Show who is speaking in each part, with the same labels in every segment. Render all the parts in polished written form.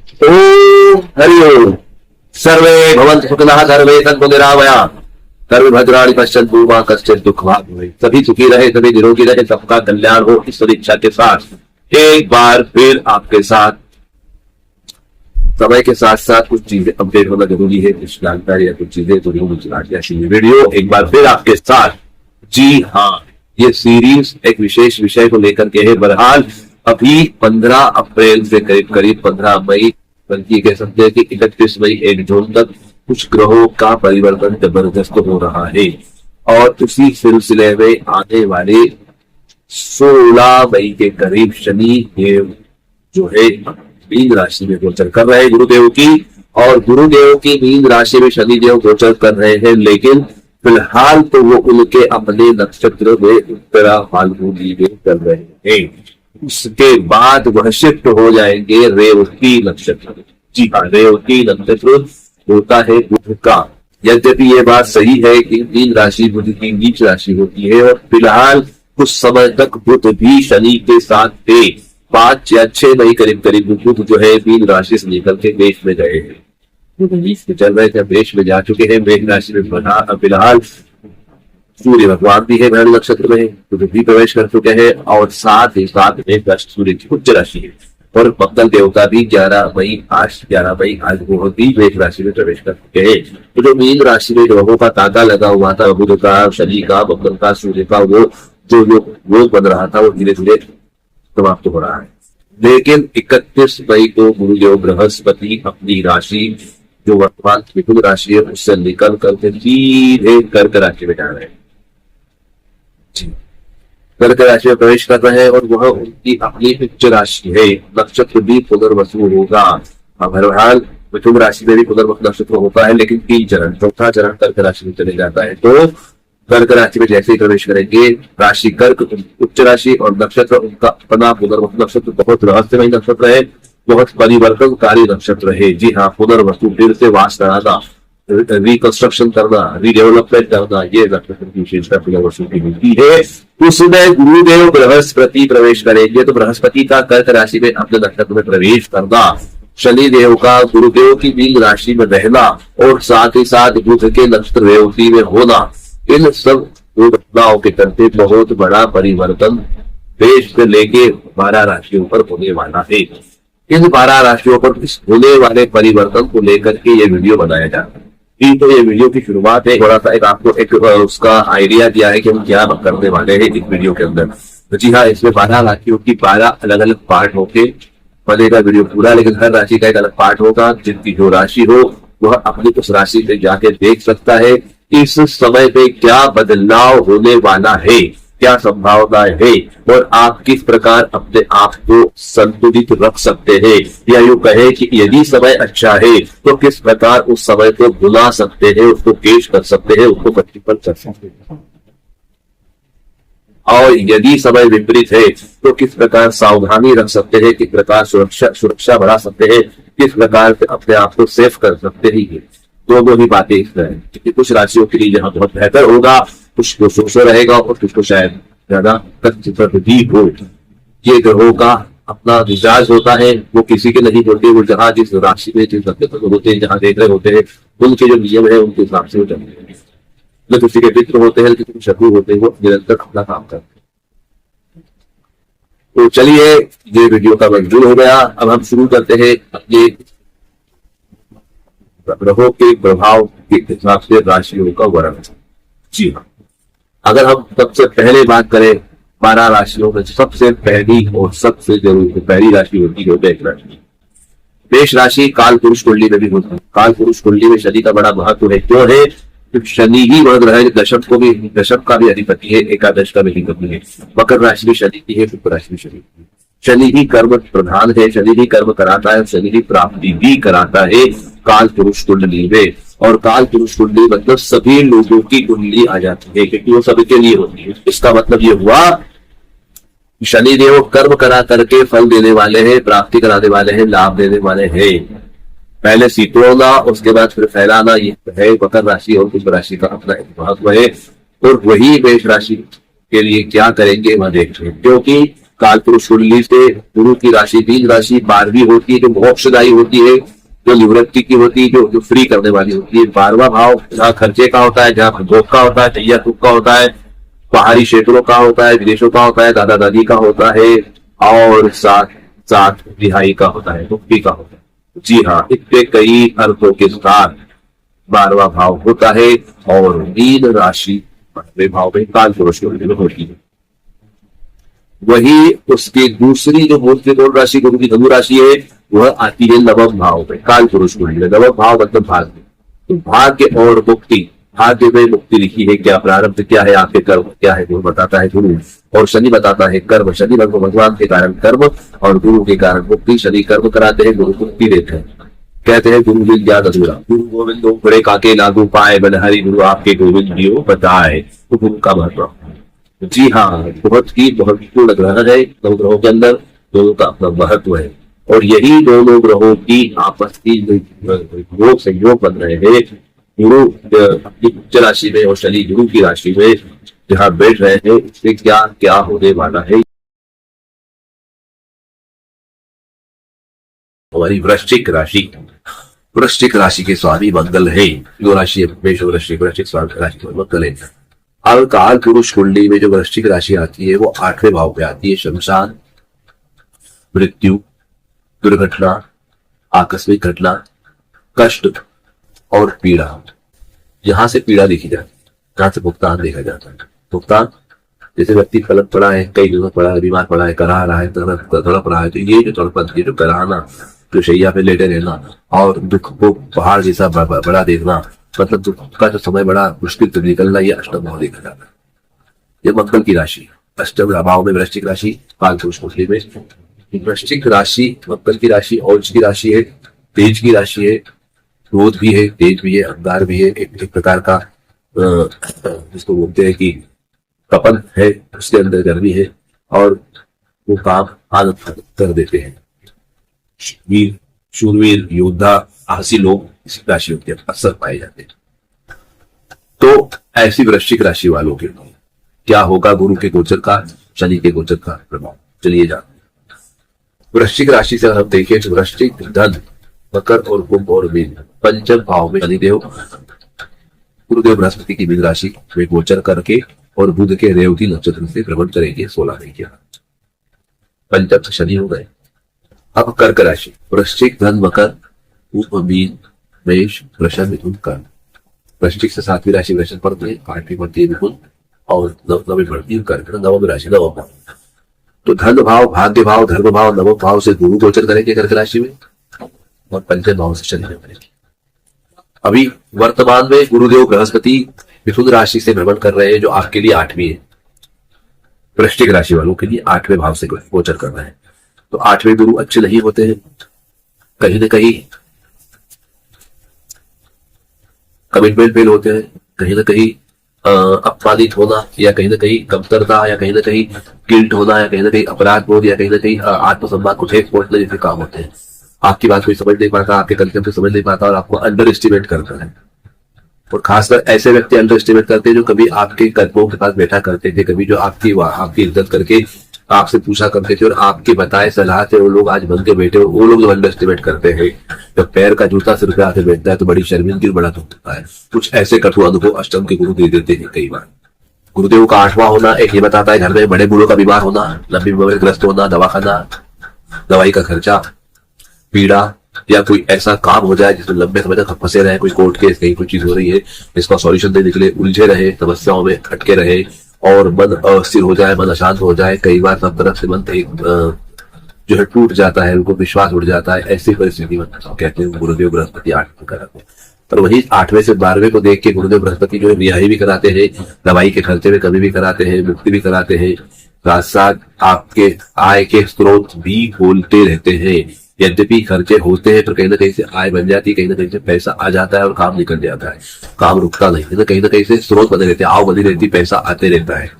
Speaker 1: ओम हरि ओम। सर्वे भवन्तु सुखिनः, सर्वे सन्तु निरामयाः, सर्वे भद्राणि पश्यन्तु मा कश्चित् दुःखभाग् भवेत्। सभी सुखी रहे, सभी निरोगी रहे, सबका कल्याण हो, इस सदिच्छा के साथ एक बार फिर आपके साथ समय के साथ साथ कुछ चीजें अपडेट होना जरूरी है, कुछ जानकारी या कुछ चीजें तो वीडियो एक बार फिर आपके साथ। जी हाँ, ये सीरीज एक विशेष विषय को लेकर के है। बहरहाल अभी 15 अप्रैल से करीब करीब 15 मई, बल्कि कह सकते हैं कि 31 मई 1 जून तक कुछ ग्रहों का परिवर्तन जबरदस्त हो रहा है। और उसी सिलसिले में आने वाले 16 मई के करीब शनि देव जो है मीन राशि में गोचर कर रहे हैं गुरुदेव की, और गुरुदेव की मीन राशि में शनि देव गोचर कर रहे हैं। लेकिन फिलहाल तो वो उनके अपने नक्षत्र में उत्तरा फाल्गुनी में कर रहे हैं। उसके बाद वह शिफ्ट हो जाएंगे रेवती नक्षत्र। जी हाँ, रेवती नक्षत्र होता है बुध का। यद्यपि ये बात सही है कि मीन राशि बुध की नीच राशि होती है, और फिलहाल कुछ समय तक बुध भी शनि के साथ थे। 5 या 6 मई करीब करीब बुध जो है मीन राशि से निकल के मेष में गए हैं, चल रहे थे, मेष में जा चुके हैं। मेष राशि में फिलहाल सूर्य भगवान भी है मेष नक्षत्र में, बुध भी प्रवेश कर चुके हैं, और साथ ही साथ में सूर्य की उच्च राशि है, और मंगल देवता भी 11 मई आज वो भी मेष राशि में प्रवेश कर चुके हैं। तो जो मीन राशि में ग्रहों का ताका लगा हुआ था, बुध का, शनि का, मंगल का, सूर्य का, वो जो बन रहा था वो धीरे धीरे समाप्त हो रहा है। लेकिन 31 मई को गुरुदेव बृहस्पति अपनी राशि जो वर्तमान मिथुन राशि है उससे निकल करके सीधे कर्क राशि में जा रहे हैं। कर्क राशि में प्रवेश कर रहे हैं, और वह उनकी अपनी उच्च राशि है। नक्षत्र भी पुनर्वसु होगा। बहरहाल मिथुन राशि में भी पुनर्वसु नक्षत्र होता है, लेकिन 3 चरण, चौथा चरण कर्क राशि में चले जाता है। तो कर्क राशि में जैसे ही प्रवेश करेंगे, राशि कर्क उच्च राशि और नक्षत्र उनका अपना पुनर्वसु नक्षत्र बहुत रहस्यमय नक्षत्र है, बहुत परिवर्तनकारी नक्षत्र है। जी हाँ, पुनर्वसु, फिर से वास कराना, रिकंस्ट्रक्शन करना, रीडेवलपमेंट करना, ये नक्षत्र की विशेषता पुनर्वसु की मिलती है। उसमें गुरुदेव बृहस्पति प्रवेश करेंगे, तो बृहस्पति का कर्क राशि में अपने नक्षत्र में प्रवेश करना, शनि देव का गुरुदेव की मीन राशि में रहना, और साथ ही साथ बुध के नक्षत्र रेवती में होना, इन सब घटनाओं के चलते बहुत बड़ा परिवर्तन देश से लेके 12 राशियों पर होने वाला है। इन 12 राशियों पर होने वाले परिवर्तन को लेकर के ये वीडियो बनाया जा रहा है। तो ये वीडियो की शुरुआत है, थोड़ा सा आपको एक उसका आइडिया दिया है कि हम क्या करने वाले हैं इस वीडियो के अंदर। तो जी हाँ, इसमें 12 राशियों की 12 अलग अलग पार्ट होके बनेगा वीडियो पूरा, लेकिन हर राशि का एक अलग पार्ट होगा। जिनकी जो राशि हो वह अपनी उस राशि से जाके देख सकता है इस समय पे क्या बदलाव होने वाला है, क्या संभावनाएं है, और आप किस प्रकार अपने आप को संतुलित रख सकते हैं, या यूं कहे कि यदि समय अच्छा है तो किस प्रकार उस समय को भुला सकते हैं, उसको पेश कर सकते हैं, उसको प्रतिफल कर सकते हैं, और यदि समय विपरीत है तो किस प्रकार सावधानी रख सकते हैं, किस प्रकार सुरक्षा बढ़ा सकते हैं, किस प्रकार से अपने आप को सेफ कर सकते हैं। दोनों ही बातें इसमें है, क्योंकि कुछ राशियों के लिए जहां बहुत बेहतर होगा, कुछ को सोचा रहेगा, और कुछ को शायद ज्यादा भी हो। ये ग्रहों का अपना मिजाज होता है, वो किसी के नहीं होते, वो जहां जिस राशि में जिस नक्षत्र होते हैं, जहां देख रहे होते हैं, उनके जो नियम है उनके हिसाब से वो चलते हैं। न किसी के मित्र होते हैं, किसी के शत्रु होते हैं, वो निरंतर अपना काम करते हैं। तो चलिए, ये वीडियो का मंजूर हो गया। अब हम शुरू करते हैं अपने ग्रहों के प्रभाव के हिसाब से राशियों का वर्णन। जी हाँ, अगर हम सबसे पहले बात करें 12 राशियों में, सबसे पहली और सबसे जरूरी पहली राशि होती है मेष राशि। मेष राशि काल पुरुष कुंडली में भी होती है। काल पुरुष कुंडली में शनि का बड़ा महत्व है। क्यों है? क्योंकि शनि ही वह ग्रह है दशक का भी अधिपति है, एकादश का भी अधिपति है। मकर राशि में शनि की है, शुक्र राशि में शनि की है। शनि ही कर्म प्रधान है, शनि ही कर्म कराता है, शनि ही प्राप्ति भी कराता है काल पुरुष कुंडली में। और काल पुरुष कुंडली मतलब सभी लोगों की कुंडली आ जाती है, क्योंकि वो सभी के लिए होती है। इसका मतलब ये हुआ शनि देव कर्म करा करके फल देने वाले हैं, प्राप्ति कराने वाले हैं, लाभ देने वाले हैं। पहले सितोड़ना, उसके बाद फिर फैलाना, ये है मकर राशि और कुंभ राशि का अपना महत्व है। और वही मेष राशि के लिए क्या करेंगे वह देखते हैं, क्योंकि काल पुरुष कुंडली से गुरु की राशि बीज राशि 12वीं होती है, जो मोक्षदायी होती है, जो निवृत्ति की होती है, जो फ्री करने वाली होती है। 12वां भाव जहाँ खर्चे का होता है, जहाँ भोग का होता है, तैयार तुक का होता है, बाहरी क्षेत्रों का होता है, विदेशों का होता है, दादा दादी का होता है, और साथ साथ रिहाई का होता है, मुक्ति का होता है। जी हाँ, इसके कई अर्थों के साथ 12वां भाव होता है और मीन राशि 12वें भाव में काल पुरुष कुंडली में होती है। वही उसकी दूसरी जो मूल त्रिकोण राशि गुरु की धनु राशि है, वह आती है नवम भाव में काल पुरुष कुंडली में। नवम भाव मतलब भाग्य, तो भाग्य और मुक्ति, भाग्य में मुक्ति लिखी है, क्या प्रारब्ध क्या है, आपके कर्म क्या है, वो बताता है गुरु, और शनि बताता है कर्म। शनि भगवान के कारण कर्म और गुरु के कारण मुक्ति। शनि कर्म कराते हैं, गुरु मुक्ति देते हैं। कहते हैं गुरु विद ज्ञान अधूरा, गुरु गोविंद बड़े काके लागू पाए, बलहरी गुरु आपके गोविंद जियो बताए। तो गुरु का महत्व, जी हाँ, बहुत ही महत्वपूर्ण ग्रह है। नौ ग्रहों के अंदर दोनों का अपना महत्व है, और यही दोनों ग्रहों की आपस की योग संयोग बन रहे हैं। गुरु अपनी उच्च राशि में और शनि गुरु की राशि में जहाँ बैठ रहे हैं, इससे क्या क्या होने वाला है। हमारी वृश्चिक राशि, वृश्चिक राशि के स्वामी मंगल है। जो राशि है मेष वृश्चिक, वृश्चिक स्वामी राशि मंगल है। अब काल पुरुष कुंडली में जो वृश्चिक राशि आती है, वो 8वें भाव पे आती है। शमशान, मृत्यु, दुर्घटना, आकस्मिक घटना, कष्ट और पीड़ा, यहां से पीड़ा देखी जाती है, यहां से भुगतान देखा जाता है। भुगतान जैसे व्यक्ति पलट पड़ा है, कई दिनों पड़ा है, बीमार पड़ा है, करा रहा है, तड़प रहा है, तो ये जो तड़पन, ये जो कराना, जो शैया पे लेटे रहना और दुख को पहाड़ जैसा बड़ा देखना, मतलब दुख का जो समय बड़ा मुश्किल से निकलना, ये अष्टम भाव देखा जाता है। ये मंगल की राशि, अष्टम भाव में वृश्चिक राशि काल पुरुष कुंडली में। वृश्चिक राशि मंगल की राशि, औज की राशि है, तेज की राशि है, क्रोध भी है, तेज भी है, अंगार भी है, एक प्रकार का जिसको बोलते हैं कि तपन है, उसके अंदर गर्मी है, और वो काम आनंद कर देते हैं। वीर, शूरवीर, योद्धा, साहसी लोग इस राशि के अक्सर पाए जाते हैं। तो ऐसी वृश्चिक राशि वालों के क्या होगा गुरु के गोचर का, शनि के गोचर का प्रभाव, चलिए जानते हैं। वृश्चिक राशि से हम देखें तो वृश्चिक, धन, मकर और कुंभ और मीन, पंचम भाव में शनिदेव गुरुदेव बृहस्पति की मीन राशि में गोचर करके और बुध के रेवती नक्षत्र से भ्रमण करेंगे 16 दिन के। पंचम से शनि हो गए। अब कर्क राशि, वृश्चिक, धन, मकर, कुंभ, मीन, मेष, वृषभ, मिथुन, कर्क। वृश्चिक से 7वीं राशि वृषभ पड़ती है, 8वीं पड़ती है मिथुन, और 9वीं पड़ती है कर्क। नवम राशि, नवम भाव। तो धन भाव, भाग्य भाव, धर्म भाव, नवम भाव से गुरु गोचर करेंगे कर्क राशि में, और पंचम भाव से शनि करेंगे। अभी वर्तमान में गुरुदेव बृहस्पति मिथुन राशि से भ्रमण कर रहे हैं, जो आपके लिए 8वीं है। वृश्चिक राशि वालों के लिए 8वें भाव से गोचर कर रहे हैं। तो 8वें गुरु अच्छे नहीं होते हैं, कहीं ना कहीं कमिटमेंट फेल होते हैं, कहीं ना कहीं अपमानित होना, या कहीं ना कहीं कमतरता, या कहीं ना कहीं गिल्ट होना, या कहीं ना कहीं अपराध बोध, या कहीं ना कहीं आत्मसम्मान को ठेस पहुंचने जैसे काम होते हैं। आपकी बात कोई समझ नहीं पाता, आपके कंसेप्ट को समझ नहीं पाता, और आपको अंडर एस्टिमेट करता है। और खासकर ऐसे व्यक्ति अंडर एस्टिमेट करते हैं जो कभी आपके कदमों के पास बैठा करते थे, कभी जो आपकी इज्जत करके आपसे पूछा करते थे, और आपके बताए सलाह से वो लोग आज बन के बैठे, वो लोग जो अंडर एस्टिमेट करते हैं। जब पैर का जूता सिर पे आके बैठता है तो बड़ी शर्मिंदगी, बड़ा दुख होता है। कुछ ऐसे कठोर अनुभव अष्टम के गुरु दे देते हैं कई बार। गुरुदेव का 8वां होना एक ये बताता है घर में बड़े बूढ़ों का बीमार होना, लंबी बीमारी ग्रस्त होना, दवाखाना, दवाई का खर्चा, पीड़ा, या कोई ऐसा काम हो जाए जिसमें लंबे समय तक फंसे रहे, कोई कोर्ट केस, कहीं कोई चीज हो रही है, इसका सॉल्यूशन नहीं निकले, उलझे रहे, समस्याओं में अटके रहे, और मन अस्थिर हो जाए, मन अशांत हो जाए। कई बार सब तरफ से मन एक जो है टूट जाता है, उनको विश्वास उड़ जाता है। ऐसी परिस्थिति में कहते हैं गुरुदेव बृहस्पति 8वें कराते हैं। पर वही 8वें से 12वें को देख के गुरुदेव बृहस्पति जो है रिहाई भी कराते हैं, दवाई के खर्चे में कमी भी कराते हैं, मुक्ति भी कराते हैं, साथ साथ आपके आय के स्रोत भी खोलते रहते हैं। यद्यपि खर्चे होते हैं, तो कहीं ना कहीं से आय बन जाती है, कहीं ना कहीं से पैसा आ जाता है और काम निकल जाता है, काम रुकता नहीं है, कहीं ना कहीं से स्रोत बने रहते हैं, आव बनी रहती, पैसा आते रहता है।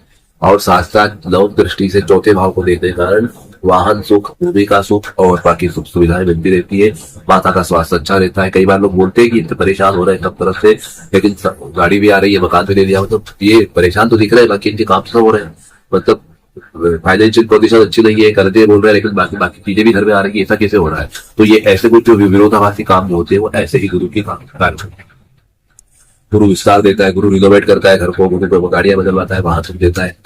Speaker 1: और साथ साथ नव दृष्टि से चौथे भाव को देखने के कारण वाहन सुख, भूमि का सुख और बाकी सुख सुविधाएं मिलती रहती है। माता का स्वास्थ्य अच्छा रहता है। कई बार लोग बोलते हैं कि इतने परेशान हो रहे हैं सब तरफ से, लेकिन गाड़ी भी आ रही है, मकान भी ले लिया, मतलब ये परेशान तो दिख रहे हैं, बाकी इनके काम सब हो रहे हैं। मतलब फाइनेंशियल पोजीशन अच्छी नहीं है, कर्जे बोल रहे हैं, लेकिन बाकी बाकी चीजें भी घर में आ रही है, ऐसा कैसे हो रहा है? तो ये ऐसे कुछ जो विरोधाभासी काम जो होते हैं वो ऐसे ही गुरु के काम कार्य होते हैं। गुरु विस्तार देता है, गुरु रिनोवेट करता है घर को, गुरु को गाड़ियां बदलवाता है, वाहन सुख देता है,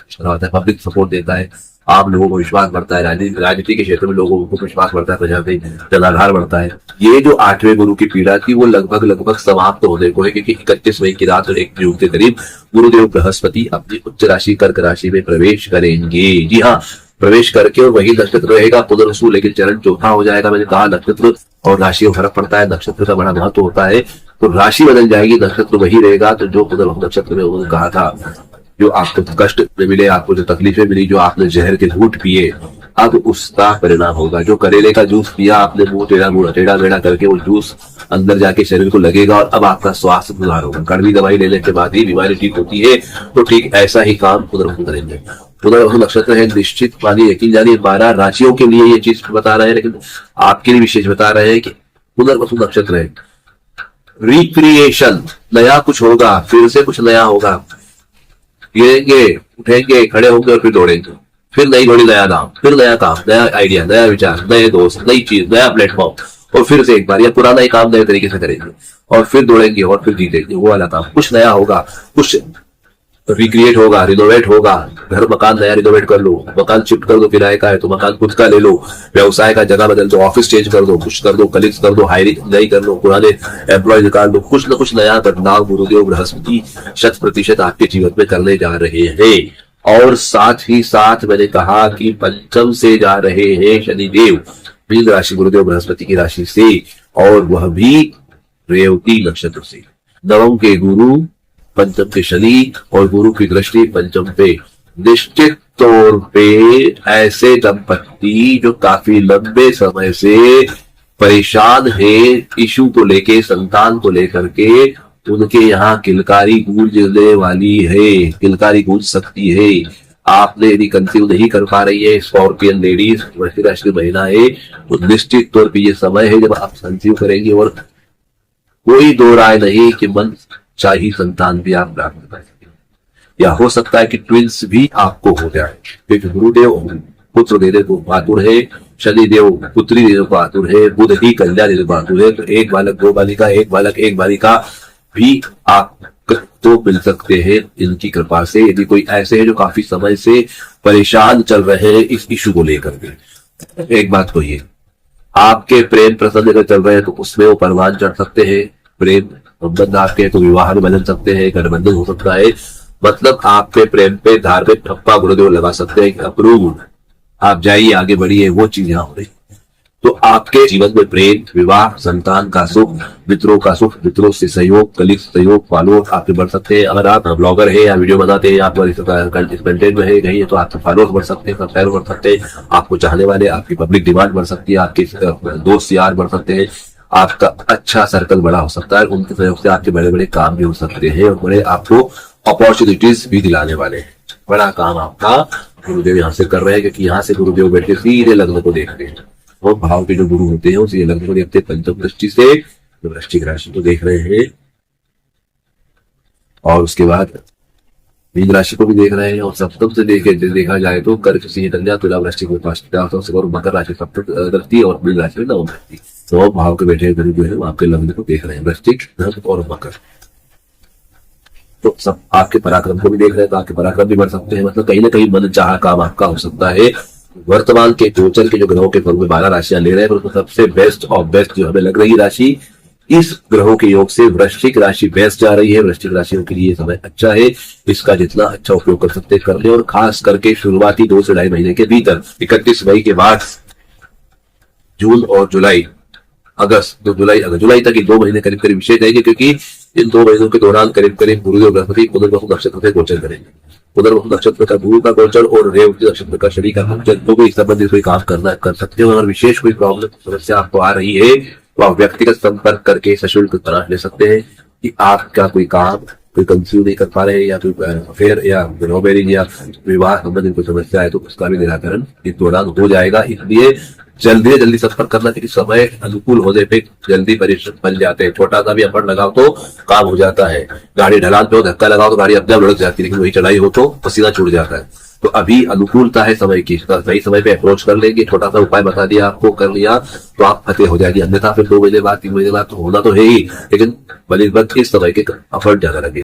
Speaker 1: पब्लिक सपोर्ट देता है, आम लोगों को विश्वास बढ़ता है, राजनीति के क्षेत्र में लोगों को विश्वास बढ़ता है, प्रजा में जनाधार बढ़ता है। ये जो 8वें गुरु की पीड़ा थी वो लगभग समाप्त होने को है, क्योंकि 31 मई की रात और 1 जून के करीब गुरुदेव बृहस्पति अपनी उच्च राशि कर्क राशि में प्रवेश करेंगे। जी हाँ, प्रवेश करके और वही नक्षत्र रहेगा पुनर्वसु, लेकिन चरण चौथा हो जाएगा। मैंने कहा नक्षत्र और राशि में फर्क पड़ता है, नक्षत्र का बड़ा महत्व होता है। तो राशि बदल जाएगी, नक्षत्र वही रहेगा। तो जो पुनर्वसु नक्षत्र में उन्होंने कहा था जो आपको कष्ट मिले, आपको जो तकलीफें मिली, जो आपने जहर के घूंट पिए, अब उसका परिणाम होगा। जो करेले का जूस पिया आपने, मुंह टेढ़ा मेढ़ा करके वो जूस अंदर जाके शरीर को लगेगा और अब आपका स्वास्थ्य सुधार होगा। कड़वी दवाई लेने के बाद ही बीमारी ठीक होती है। तो ठीक ऐसा ही काम पुनर्वसु करेंगे। पुनर्वसु नक्षत्र है, निश्चित मानिए यकीन जानिए 12 राशियों के लिए ये चीज बता रहे हैं, लेकिन आपके लिए विशेष बता रहे हैं कि पुनर्वसु नक्षत्र है। रिक्रिएशन, नया कुछ होगा, फिर से कुछ नया होगा। गिरेंगे, उठेंगे, खड़े होंगे और फिर दौड़ेंगे, फिर नई घोड़ी, नया नाम, फिर नया काम, नया आइडिया, नया विचार, नए दोस्त, नई चीज, नया प्लेटफॉर्म, और फिर से एक बार या पुराना ही काम नए तरीके से करेंगे और फिर दौड़ेंगे और फिर जीतेंगे। वो वाला काम, कुछ नया होगा, कुछ रिक्रिएट होगा, रिनोवेट होगा। घर मकान नया रिनोवेट कर लो, मकान शिफ्ट कर दो, किराए का है तो मकान खुद का ले लो, व्यवसाय का जगह बदल दो, ऑफिस चेंज कर दो, कुछ कर दो, कलीग्स कर दो, हायरिंग नई कर लो, पुराने एम्प्लॉय निकाल दो। कुछ न कुछ नया बदलाव गुरुदेव बृहस्पति 100% आपके जीवन में करने जा रहे हैं। और साथ ही साथ मैंने कहा कि पंचम से जा रहे हैं शनिदेव, मीन राशि गुरुदेव बृहस्पति की राशि से, और वह भी रेवती नक्षत्र से। नवम के गुरु, पंचम के शनि, और गुरु की दृष्टि पंचम पे। निश्चित तौर पे ऐसे दंपत्ति जो काफी लंबे समय से परेशान है इशू को लेके, संतान को लेकर के, उनके यहाँ किलकारी गूंजने वाली है, किलकारी गूंज सकती है। आपने यदि कंसीव नहीं कर पा रही है, स्कॉर्पियन लेडीज, वृश्चिक राशि की महिला है, तो निश्चित तौर पे ये समय है जब आप कंसीव करेंगे और कोई दो राय नहीं कि मन चाही संतान भी आप प्राप्त कर सकें। या हो सकता है कि ट्विंस भी आपको हो जाए, क्योंकि गुरुदेव पुत्र देने को आतुर है, शनिदेव पुत्री देने को आतुर है, बुध ही कन्या देने को आतुर है। तो एक बालक, दो बालिका, एक बालक, एक बालिका भी आप तो मिल सकते हैं इनकी कृपा से, यदि कोई ऐसे है जो काफी समय से परेशान चल रहे हैं इस इशू को लेकर के। एक बात तो ये, आपके प्रेम प्रसंग अगर चल रहे हैं तो उसमें वो परवान चढ़ सकते हैं, प्रेम संबंध आपके तो विवाह में बदल सकते हैं, गठबंधन हो सकता है। मतलब आपके प्रेम पे धार्मिक ठप्पा गुरुदेव लगा सकते हैं कि अप्रूव, आप जाइए, आगे बढ़िए, वो चीज यहाँ हो रही। तो आपके जीवन में प्रेम, विवाह, संतान का सुख, मित्रों का सुख, मित्रों से सहयोग, कलीग सहयोग, फॉलोअर्स आपके बढ़ सकते हैं। अगर आप ब्लॉगर है या वीडियो बनाते हैं, आप कंटेंट में है कहीं, तो आपके फॉलोअर्स बढ़ सकते हैं, सब्सक्राइबर बढ़ सकते हैं, आपको चाहने वाले, आपकी पब्लिक डिमांड बढ़ सकती है, आपके दोस्त यार बढ़ सकते हैं, आपका अच्छा सर्कल बड़ा हो सकता है। उनके सहयोग से आपके बड़े बड़े काम भी हो सकते हैं और बड़े आपको अपॉर्चुनिटीज भी दिलाने वाले हैं। बड़ा काम आपका गुरुदेव यहाँ से कर रहे हैं, क्योंकि यहाँ से गुरुदेव बैठे सीधे लग्न को देखते हैं। और भाव के जो गुरु होते हैं उसी लग्न को देखते हैं पंचम दृष्टि से, तो वृश्चिक राशि को देख रहे हैं, और उसके बाद मीन राशि को भी देख रहे हैं, और सप्तम से देखा जाए तो कर्क, सिंह, कन्या, तुला, वृश्चिक में 5 और मकर राशि सप्तम दृष्टि, और मीन राशि में नवम दृष्टि। तो भाव के बैठे गुरु जो है आपके लग्न को देख रहे हैं, वृश्चिक, धन और मकर। तो सब आपके पराक्रम को भी देख रहे हैं, तो आपके पराक्रम भी बढ़ सकते हैं। मतलब कहीं ना कहीं मन चाहा काम आपका हो सकता है। वर्तमान के गोचर के जो ग्रहों के फल में 12 राशियां ले रहे हैं, तो सबसे बेस्ट ऑफ बेस्ट जो हमें लग रही राशि, इस ग्रहों के योग से वृश्चिक राशि बेस्ट जा रही है। वृश्चिक राशियों के लिए समय अच्छा है, इसका जितना अच्छा उपयोग कर सकते कर ले। और खास करके शुरुआती 2 से 2.5 महीने के भीतर, 31 मई के बाद जून और जुलाई, अगस्त, तो जुलाई तक ये 2 महीने करीब करीब विशेष रहेंगे, क्योंकि इन 2 महीनों के दौरान करीब करीब गुरुदेव बृहस्पति पुनर्वसु नक्षत्र से गोचर करेंगे। पुनर्वसु नक्षत्र का गुरु का गोचर और रेवती नक्षत्र का शनि का गोचर, तो कोई संबंधित कोई काम करना कर सकते हो। अगर विशेष कोई प्रॉब्लम समस्या आपको आ रही है तो आप व्यक्तिगत संपर्क करके सशुल्क तलाश ले सकते हैं कि आपका कोई काम, कोई कंसीव नहीं कर पा रहे हैं, या कोई अफेयर या लव मैरिज या विवाह संबंधित कोई समस्या है, तो उसका भी निराकरण इस दौरान हो जाएगा। इसलिए जल्दी संपर्क करना, क्योंकि समय अनुकूल होने पे जल्दी परिश्रम बन जाते हैं। छोटा सा भी एफर्ट लगाओ तो काम हो जाता है। गाड़ी ढलान पे हो, धक्का लगाओ तो गाड़ी अपने आप लुढ़क जाती है, लेकिन वही चढ़ाई हो तो पसीना छूट जाता है। तो अभी अनुकूलता है समय की, सही समय पे अप्रोच कर लेंगे, छोटा सा उपाय बता दिया आपको, कर लिया तो आप फतेह हो जाएगी। अन्यथा फिर 2 महीने बाद 3 महीने बाद तो होना तो है ही, लेकिन बनिस्बत इस समय के एफर्ट ज्यादा लगे।